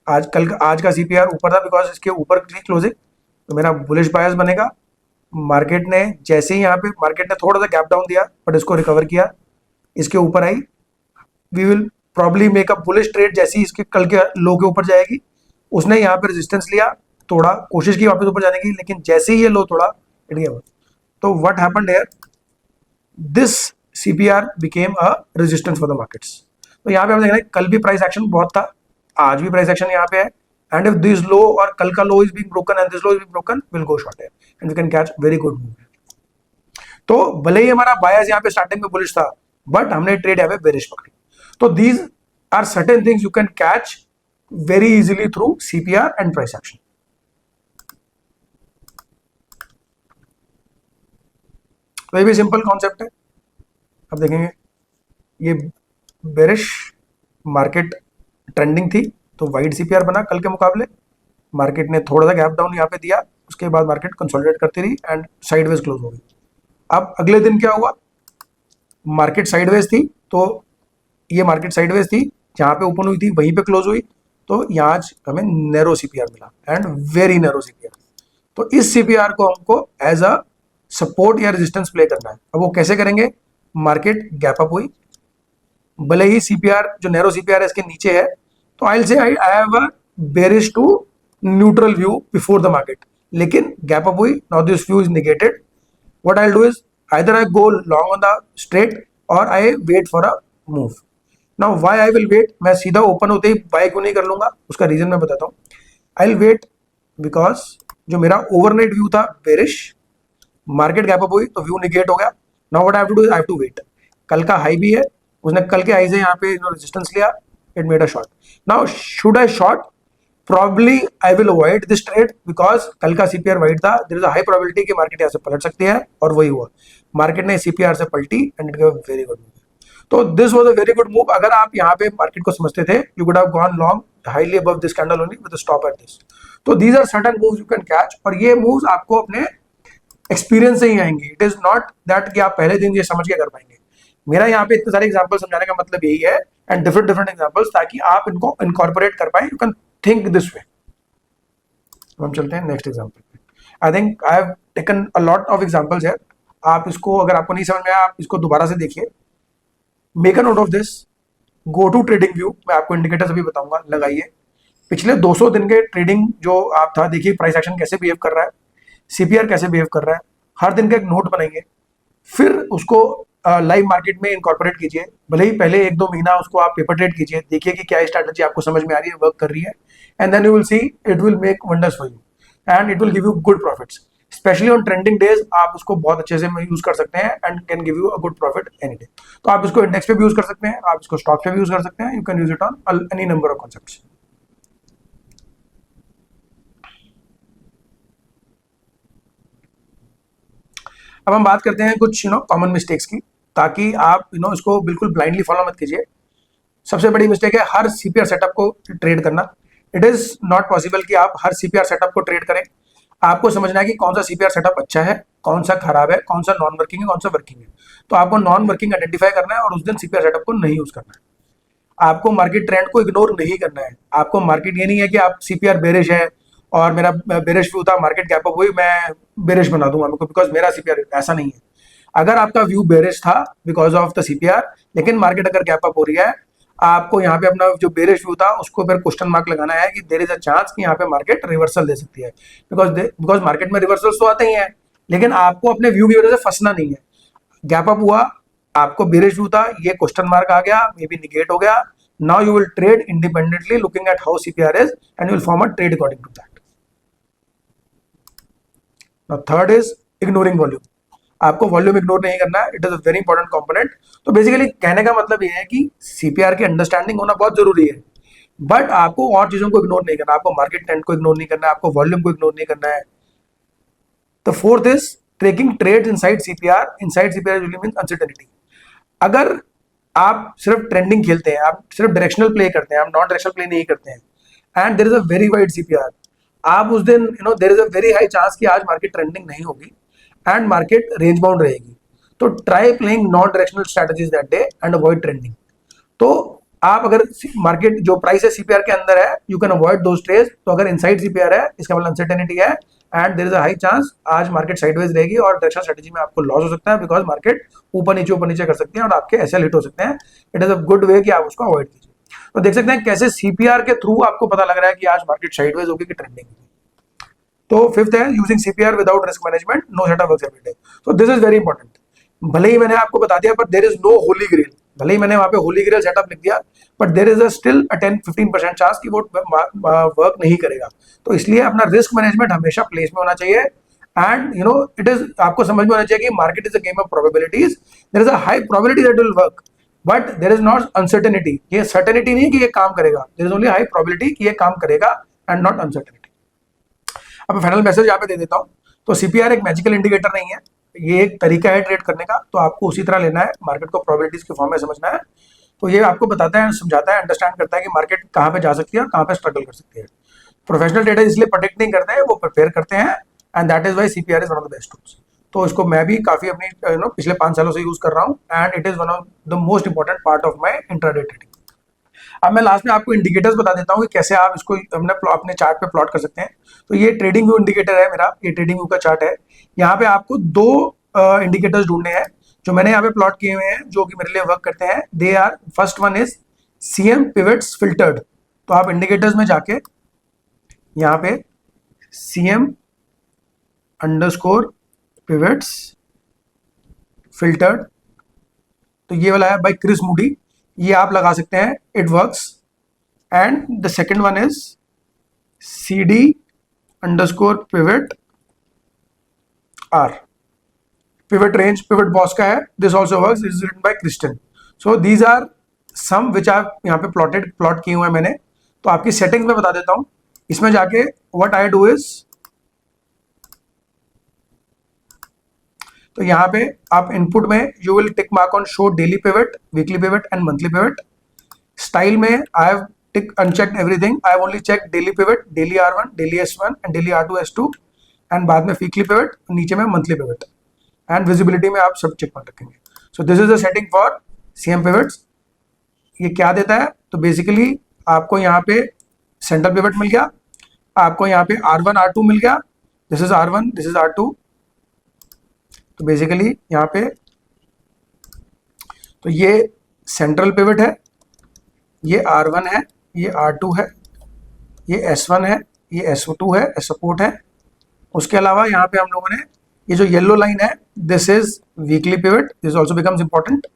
आज का सीपीआर ऊपर था बिकॉज इसके ऊपर थी क्लोजिंग, तो मेरा बुलिश बायस बनेगा। मार्केट ने जैसे ही यहाँ पे मार्केट ने थोड़ा सा गैप डाउन दिया बट इसको रिकवर किया, इसके ऊपर आई, we will probably make a bullish trade जैसे ही इसके कल के लो के ऊपर जाएगी। उसने यहाँ पे रेजिस्टेंस लिया, थोड़ा कोशिश की वापस ऊपर जाने की, लेकिन जैसे ही ये लो थोड़ा हिट गया, तो what happened here, this CPR became a resistance for the markets. तो यहाँ पे हम देख रहे हैं कल भी प्राइस एक्शन बहुत था, आज भी प्राइस एक्शन यहाँ पे है, एंड इफ दिस लो और कल का low is being broken and this low is being broken, will go short here and we can catch very good move. तो भले ही हमारा बायस यहाँ पे स्टार्टिंग में बुलिश था बट हमने ट्रेड यहाँ पे बेरिश पकड़ी। तो these are certain things you can catch very easily through CPR and price action. तो ये भी सिंपल कॉन्सेप्ट है। अब देखेंगे ये बेरिश मार्केट ट्रेंडिंग थी तो वाइड सीपीआर बना कल के मुकाबले, मार्केट ने थोड़ा सा गैप डाउन यहाँ पे दिया, उसके बाद मार्केट कंसोलिडेट करती रही एंड साइडवेज क्लोज हो गई। अब अगले दिन क्या हुआ, मार्केट साइडवेज थी, तो ये मार्केट साइडवेज थी, जहां पे ओपन हुई थी वहीं पे क्लोज हुई, तो यहाँ आज हमें नैरो सीपीआर मिला एंड वेरी नैरो सीपीआर। तो इस सीपीआर को हमको एज अ सपोर्ट या रेजिस्टेंस प्ले करना है। अब वो कैसे करेंगे, मार्केट गैप अप हुई, भले ही सीपीआर जो नैरो सीपीआर है इसके नीचे है, तो I say I have a bearish to neutral view before the market, लेकिन गैप अप हुई, now this view is negated. What I do is either I go long on the straight और I wait for a move. Now why I will wait, मैं सीधा ओपन होते ही बाय क्यों नहीं कर लूंगा, उसका रीजन मैं बताता हूँ। आई विल वेट बिकॉज जो मेरा ओवरनाइट व्यू था बेरिश, मार्केट गैप अप हुई तो व्यू निगेट हो गया। Now what I have to do, I have to wait. कल का हाई भी है, उसने कल के हाई से यहाँ पे रेजिस्टेंस लिया, it made a short. Now should I short, probably I will avoid this trade because कल का सीपीआर वाइड था, there is a high probability कि मार्केट यहाँ से पलट सकती है, और वही हुआ, मार्केट ने सीपीआर से पलटी and it got very good move. तो this was a very good move. अगर आप यहाँ पे मार्केट को समझते थे, you could have gone long highly above this candle only with a stop at this. तो these are certain moves you can catch, और ये मूव्स आपको अपने एक्सपीरियंस से ही आएंगे। इट इज नॉट दैट कि आप पहले दिन ये समझ के कर पाएंगे। मेरा यहाँ पे इतने सारे एग्जांपल समझाने का मतलब यही है, एंड डिफरेंट डिफरेंट एग्जांपल्स, ताकि आप इनको इनकॉर्पोरेट कर पाए, you can think this way. हम चलते हैं नेक्स्ट एग्जांपल पे। I think I have taken a lot of examples है, आप इसको, अगर आपको नहीं समझ में आया, आप इसको दोबारा से देखिए, make a note of this, go to trading view, मैं आपको इंडिकेटर्स अभी बताऊंगा, लगाइए पिछले 200 दिन के ट्रेडिंग जो आप था, देखिए प्राइस एक्शन कैसे बिहेव कर रहा है, सीपीआर कैसे बिहेव कर रहा है, हर दिन का एक नोट बनाइए, फिर उसको लाइव मार्केट में इनकॉर्पोरेट कीजिए। भले ही पहले 1-2 महीना उसको आप पेपर ट्रेड कीजिए, देखिए कि क्या स्ट्रैटेजी आपको समझ में आ रही है, वर्क कर रही है, and then you will see it will make wonders for you and it will give you good profits. Especially on trending days आप उसको बहुत अच्छे से यूज कर सकते हैं and can give you a good profit any day. तो आप इसको इंडेक्स पे भी यूज कर सकते हैं, आप इसको स्टॉक पे भी यूज कर सकते हैं, you can use it on any number of concepts. अब हम बात करते हैं कुछ कॉमन मिस्टेक्स की, ताकि आप इसको बिल्कुल ब्लाइंडली फॉलो मत कीजिए। सबसे बड़ी मिस्टेक है हर सीपीआर सेटअप को ट्रेड करना। इट इज नॉट पॉसिबल कि आप हर सीपीआर सेटअप को ट्रेड करें। आपको समझना है कि कौन सा सीपीआर सेटअप अच्छा है, कौन सा खराब है, कौन सा नॉन वर्किंग है, कौन सा वर्किंग है। तो आपको नॉन वर्किंग आइडेंटिफाई करना है और उस दिन सीपीआर सेटअप को नहीं यूज करना है। आपको मार्केट ट्रेंड को इग्नोर नहीं करना है। आपको मार्केट, ये नहीं है कि आप सीपीआर बेरिश है और मेरा बेरिश व्यू था, मार्केट गैप अप हुई, मैं बेरिश बना दूंगा बिकॉज मेरा सीपीआर, ऐसा नहीं है। अगर आपका व्यू बेरिश था बिकॉज ऑफ द सीपीआर, लेकिन मार्केट अगर गैप अप हो रही है, आपको यहाँ पे अपना जो बेरिश व्यू था उसको फिर क्वेश्चन मार्क लगाना है कि देयर इज अ चांस कि यहाँ पे मार्केट रिवर्सल दे सकती है, बिकॉज मार्केट में रिवर्सल्स तो आते ही हैं, लेकिन आपको अपने व्यू की वजह से फंसना नहीं है। गैप अप हुआ, आपको बेरिश व्यू था, ये क्वेश्चन मार्क आ गया, मे बी निगेट हो गया, now you will trade independently looking at how CPR is and you will form a trade according to that. Now third is ignoring volume. आपको वॉल्यूम इग्नोर नहीं करना है, it is a very important component. तो बेसिकली कहने का मतलब ये है कि सीपीआर की अंडरस्टैंडिंग होना बहुत जरूरी है, बट आपको और चीजों को इग्नोर नहीं करना, आपको मार्केट ट्रेंड को इग्नोर नहीं करना है, आपको वॉल्यूम को इग्नोर नहीं करना है। The fourth is tracking trades inside CPR. Inside CPR usually means uncertainty. अगर आप सिर्फ ट्रेंडिंग खेलते हैं, आप सिर्फ डायरेक्शनल प्ले करते हैं, आप नॉन डायरेक्शनल प्ले नहीं करते हैं, and there is a very wide CPR, आप उस दिन there is a very high chance कि आज मार्केट ट्रेंडिंग नहीं होगी एंड मार्केट रेंज बाउंड रहेगी। तो try playing non directional strategies that day and avoid trending. तो आप अगर मार्केट जो प्राइस है सीपीआर के अंदर है, you can avoid those trades. तो अगर इनसाइड सीपीआर है, इसका मतलब अनसर्टेनिटी है and there is a high chance आज मार्केट साइडवेज रहेगी और डायरेक्शनल स्ट्रेटजी में आपको लॉस हो सकता है, बिकॉज मार्केट ऊपर नीचे कर सकती है और आपके एसएल हिट हो सकते हैं। It is a good way कि आप उसको अवॉइड कीजिए। तो देख सकते हैं कैसे सीपीआर के थ्रू आपको पता लग रहा है कि आज मार्केट साइडवेज होगी कि ट्रेंडिंग होगी। तो फिफ्थ है using CPR without risk management, no setup works every day. तो दिस इज वेरी इंपॉर्टेंट। भले ही मैंने आपको बता दिया, पर there is no holy grail. भले ही मैंने वहां पे होली ग्रेल सेटअप लिख दिया, but there is a still 10-15% chance कि वो वर्क नहीं करेगा। तो इसलिए अपना रिस्क मैनेजमेंट हमेशा प्लेस में होना चाहिए। एंड इट इज आपको समझ में होना चाहिए कि market is a game of probabilities. There is a high probability that will work, but there is not uncertainty. ये सर्टेनिटी नहीं कि ये काम करेगा, there is only high probability कि ये काम करेगा एंड नॉट अनसर्टेनिटी। अब फाइनल मैसेज यहाँ पे दे देता हूँ। तो सीपीआर एक मैजिकल इंडिकेटर नहीं है, ये एक तरीका है ट्रेड करने का। तो आपको उसी तरह लेना है, मार्केट को प्रोबेबिलिटीज के फॉर्म में समझना है। तो ये आपको बताता है, समझाता है, अंडरस्टैंड करता है कि मार्केट कहाँ पे जा सकती है और कहाँ पे स्ट्रगल कर सकती है। प्रोफेशनल ट्रेडर इसलिए प्रोटेक्ट नहीं करते हैं, वो प्रिपेयर करते हैं, and that is why CPR is one of the best tools. तो इसको मैं भी काफी अपनी पिछले 5 सालों से यूज कर रहा हूँ, and it is one of the most important part of my intraday trading. अब मैं लास्ट में आपको इंडिकेटर्स बता देता हूँ कि कैसे आप इसको अपने चार्ट पे प्लॉट कर सकते हैं। तो ये ट्रेडिंग व्यू इंडिकेटर है मेरा, ये ट्रेडिंग व्यू का चार्ट है। यहाँ पे आपको 2 इंडिकेटर्स ढूंढने हैं जो मैंने यहाँ पे प्लॉट किए हुए हैं, जो कि मेरे लिए वर्क करते हैं। They are, first one is CM pivots filtered. तो आप इंडिकेटर्स में जाके यहाँ पे सीएम अंडरस्कोर पिवट्स फिल्टर्ड, तो ये वाला है बाय क्रिस मूडी, ये आप लगा सकते हैं, it works. And the second one is CD underscore pivot R, pivot range pivot boss का है। This also works, is written by Kristen. So these are some which आप यहाँ पे प्लॉट किए हुए हैं मैंने। तो आपकी सेटिंग्स में बता देता हूँ। इसमें जाके व्हाट आई डू इज, तो यहाँ पे आप इनपुट में you will tick mark on show daily pivot, weekly pivot and monthly pivot. Style में I have tick unchecked everything, I have only check daily pivot, daily R1, daily S1 and daily R2 S2, and बाद में वीकली पिवट, नीचे में मंथली पिवट, एंड विजिबिलिटी में आप सब चेक कर रखेंगे। So this is the setting for CM pivots. ये क्या देता है, तो बेसिकली आपको यहाँ पे सेंटर पिवट मिल गया, आपको यहाँ पे R1 R2 मिल गया, this is R1, this is R2। तो बेसिकली यहाँ पे तो ये सेंट्रल पिवट है, ये R1 है, ये R2 है, ये S1 है, ये S2 है, सपोर्ट है। उसके अलावा यहाँ पे हम लोगों ने ये जो येलो लाइन है, this is weekly pivot, this also becomes important.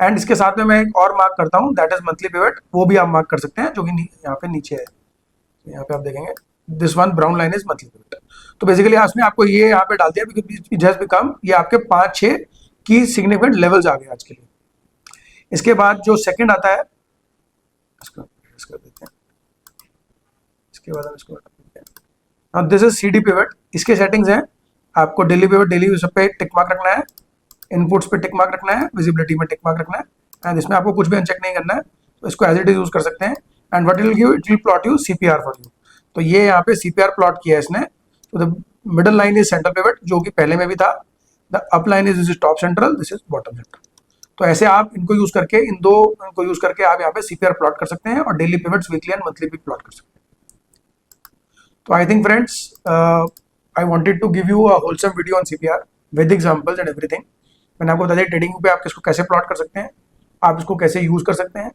And इसके साथ में मैं एक और मार्क करता हूँ, दैट इज मंथली पिवट, वो भी आप मार्क कर सकते हैं, जो कि यहाँ पे नीचे है। यहाँ पे आप देखेंगे this one brown line is monthly pivot. तो बेसिकली उसने आपको ये यहाँ पे डाल दिया, जस्ट बिकम ये आपके 5-6 की सिग्निफिकेंट लेवल्स आ गए आज के लिए। इसके बाद जो सेकंड आता है, इसको कर देते हैं, इसके बाद हम इसको हटा देते हैं। Now this is CD pivot. इसके सेटिंग्स हैं, आपको डेली पिवट, डेली सब पे टिक मार्क रखना है, इनपुट्स पे टिक मार्क रखना है, विजिबिलिटी में टिक मार्क रखना है, एंड इसमें आपको कुछ भी अनचेक नहीं करना है। तो इसको एज इट इज यूज कर सकते हैं। And what will give, it will plot you CPR for you. तो ये यहाँ पे CPR प्लॉट किया है इसने। तो the middle line is centre pivot, जो कि पहले में भी था। The up line is top central, this is bottom central. तो ऐसे आप इनको यूज करके, इन दो को यूज करके आप यहाँ पे CPR प्लॉट कर सकते हैं, और daily pivots, weekly and monthly भी प्लॉट कर सकते हैं। तो I think friends, I wanted to give you a wholesome video on CPR with examples and everything. मैंने आपको बता दिया ट्रेडिंग पे आप इसको कैसे प्लॉट कर सकते हैं, आप इसको कैसे यूज कर सकते हैं।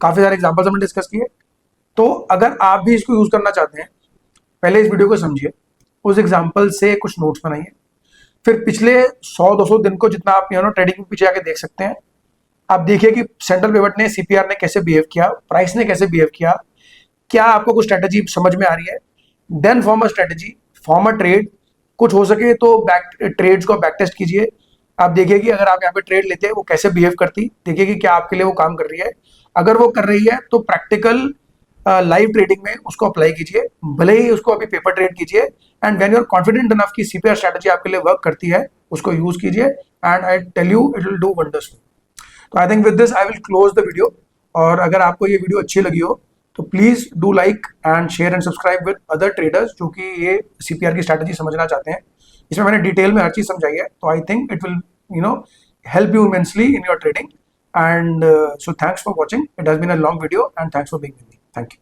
काफी सारे एग्जांपल्स हमने डिस्कस किए। तो अगर आप भी इसको यूज करना चाहते हैं, पहले इस वीडियो को समझिए, उस एग्जांपल से कुछ नोट्स बनाइए, फिर पिछले 100-200 दिन को जितना आप ट्रेडिंग में पीछे आके देख सकते हैं, आप देखिए कि सेंट्रल पिवट ने, CPR ने कैसे बिहेव किया, प्राइस ने कैसे बिहेव किया, क्या आपको कुछ स्ट्रेटेजी समझ में आ रही है। Then form a strategy, form a trade, कुछ हो सके तो बैक ट्रेड्स को बैक टेस्ट कीजिए। आप देखिए कि अगर आप यहाँ पे ट्रेड लेते हैं वो कैसे बिहेव करती, देखिए कि क्या आपके लिए वो काम कर रही है। अगर वो कर रही है तो प्रैक्टिकल लाइव ट्रेडिंग में उसको अप्लाई कीजिए, भले ही उसको अभी पेपर ट्रेड कीजिए। And when you are confident enough कि सीपीआर स्ट्रेटजी आपके लिए वर्क करती है, उसको यूज कीजिए and I tell you it will do wonders. तो I think with this I will close the video. और अगर आपको ये वीडियो अच्छी लगी हो तो please do like and share and subscribe with other traders जो कि ये सीपीआर की स्ट्रैटेजी समझना चाहते हैं। इसमें मैंने डिटेल में हर चीज समझाई है, तो I think it will help you immensely in your trading. And so thanks for watching. It has been a long video and thanks for being with me. Thank you.